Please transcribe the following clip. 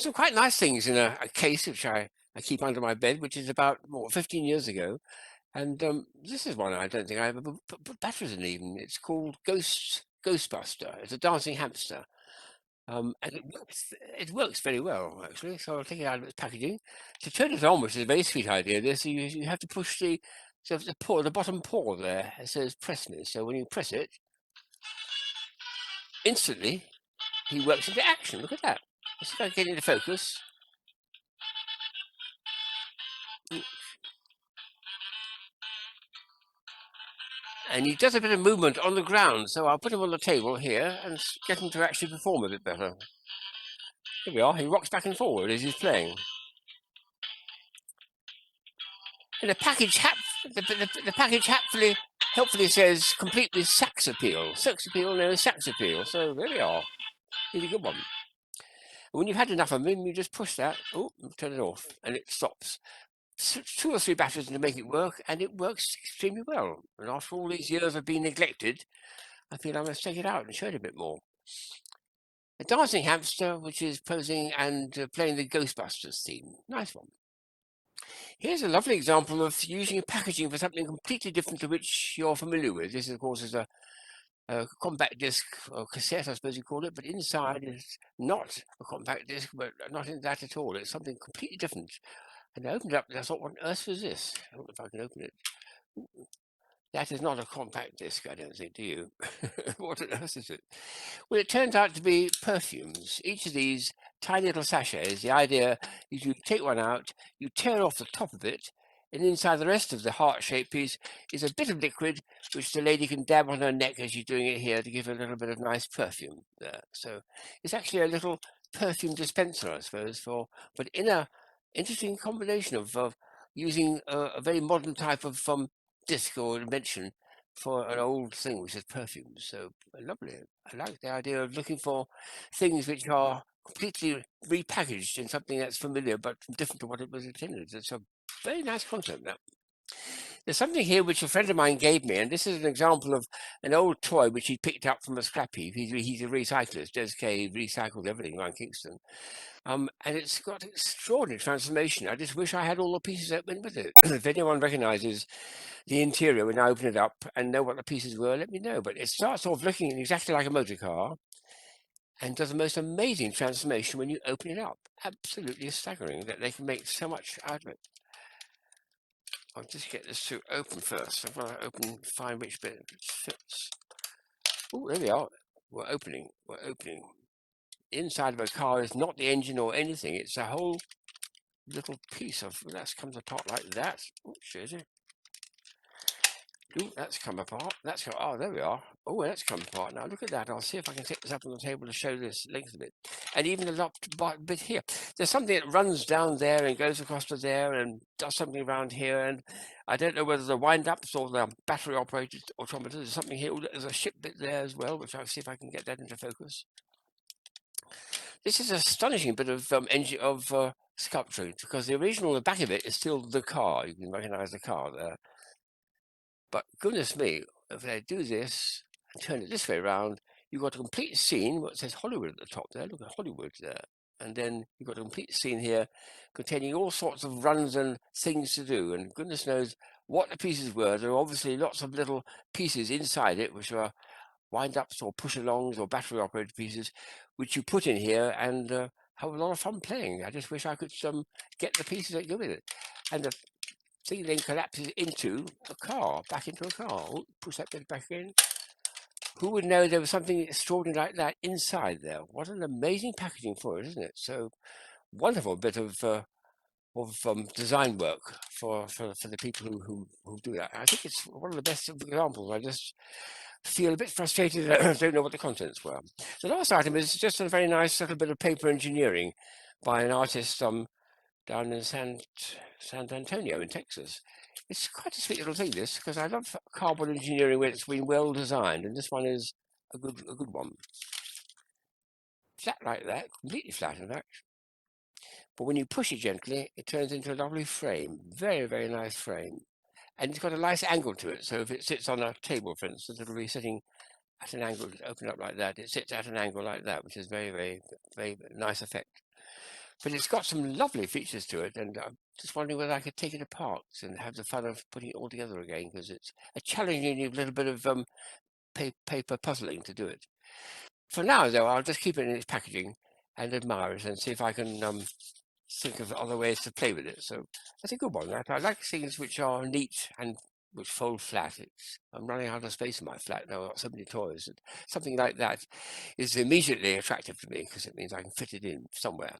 found some quite nice things in a case which I keep under my bed, which is about 15 years ago. And this is one I don't think I ever put batteries in even. It's called Ghostbuster. It's a dancing hamster. And it works very well, actually. So I'll take it out of its packaging. To turn it on, which is a very sweet idea, you have to push the bottom paw there. It says press me. So when you press it, instantly he works into action. Look at that. Let's see if I can get into focus. And he does a bit of movement on the ground, so I'll put him on the table here and get him to actually perform a bit better. Here we are. He rocks back and forward as he's playing. And the package helpfully says complete with sax appeal. Sax appeal, no sax appeal. So there we are. Really good one. When you've had enough of him, you just push that. Oh, turn it off, and it stops. 2 or 3 batteries to make it work, and it works extremely well. And after all these years of being neglected, I feel I must take it out and show it a bit more. A dancing hamster, which is posing and playing the Ghostbusters theme. Nice one. Here's a lovely example of using packaging for something completely different to which you're familiar with. This, of course, is a compact disc or cassette, I suppose you call it, but inside is not a compact disc, but not in that at all. It's something completely different. And I opened it up and I thought, what on earth was this? I don't know if I can open it. That is not a compact disc, I don't think, do you? What on earth is it? Well, it turns out to be perfumes. Each of these tiny little sachets, the idea is you take one out, you tear off the top of it, and inside the rest of the heart-shaped piece is a bit of liquid which the lady can dab on her neck as she's doing it here to give her a little bit of nice perfume there. So it's actually a little perfume dispenser, I suppose, but in a interesting combination of using a very modern type of disc or invention for an old thing which is perfume. So lovely. I like the idea of looking for things which are completely repackaged in something that's familiar but different to what it was intended. It's a very nice concept. Now, there's something here which a friend of mine gave me, and this is an example of an old toy which he picked up from a scrap heap. He's a recyclist. Des K recycled everything around Kingston. And it's got extraordinary transformation. I just wish I had all the pieces that went with it. If anyone recognizes the interior when I open it up and know what the pieces were, let me know. But it starts off looking exactly like a motor car and does the most amazing transformation when you open it up. Absolutely staggering that they can make so much out of it. I'll just get this to open first. I've got to find which bit fits. Oh, there we are. We're opening. Inside of a car is not the engine or anything. It's a whole little piece of that comes apart like that. Oh, shows it. Ooh, that's come apart. Oh, there we are. Oh, that's come apart. Now look at that. I'll see if I can set this up on the table to show this length of it. And even the top bit here. There's something that runs down there and goes across to there and does something around here. And I don't know whether the wind-ups or the battery-operated automators. There's something here. There's a ship bit there as well, which I'll see if I can get that into focus. This is an astonishing bit of sculpture because the original, the back of it is still the car. You can recognize the car there. But goodness me, if I do this and turn it this way around, you've got a complete scene. What says Hollywood at the top there? Look at Hollywood there. And then you've got a complete scene here containing all sorts of runs and things to do. And goodness knows what the pieces were. There are obviously lots of little pieces inside it, which are wind-ups or push-alongs or battery-operated pieces, which you put in here and have a lot of fun playing. I just wish I could get the pieces that go with it. And the thing then collapses into a car, back into a car. Oh, push that bit back in. Who would know there was something extraordinary like that inside there? What an amazing packaging for it, isn't it? So wonderful bit of design work for the people who do that. I think it's one of the best examples. I just feel a bit frustrated that I don't know what the contents were. The last item is just a very nice little bit of paper engineering by an artist down in San Antonio in Texas. It's quite a sweet little thing, this, because I love cardboard engineering where it's been well designed, and this one is a good one. Flat like that, completely flat in fact. But when you push it gently, it turns into a lovely frame. Very, very nice frame. And it's got a nice angle to it. So if it sits on a table, for instance, it'll be sitting at an angle, open up like that. It sits at an angle like that, which is very, very, very nice effect. But it's got some lovely features to it, and I'm just wondering whether I could take it apart and have the fun of putting it all together again, because it's a challenging little bit of paper puzzling to do it. For now, though, I'll just keep it in its packaging and admire it and see if I can think of other ways to play with it. So that's a good one. I like things which are neat and which fold flat. I'm running out of space in my flat now. I've got so many toys. And something like that is immediately attractive to me because it means I can fit it in somewhere.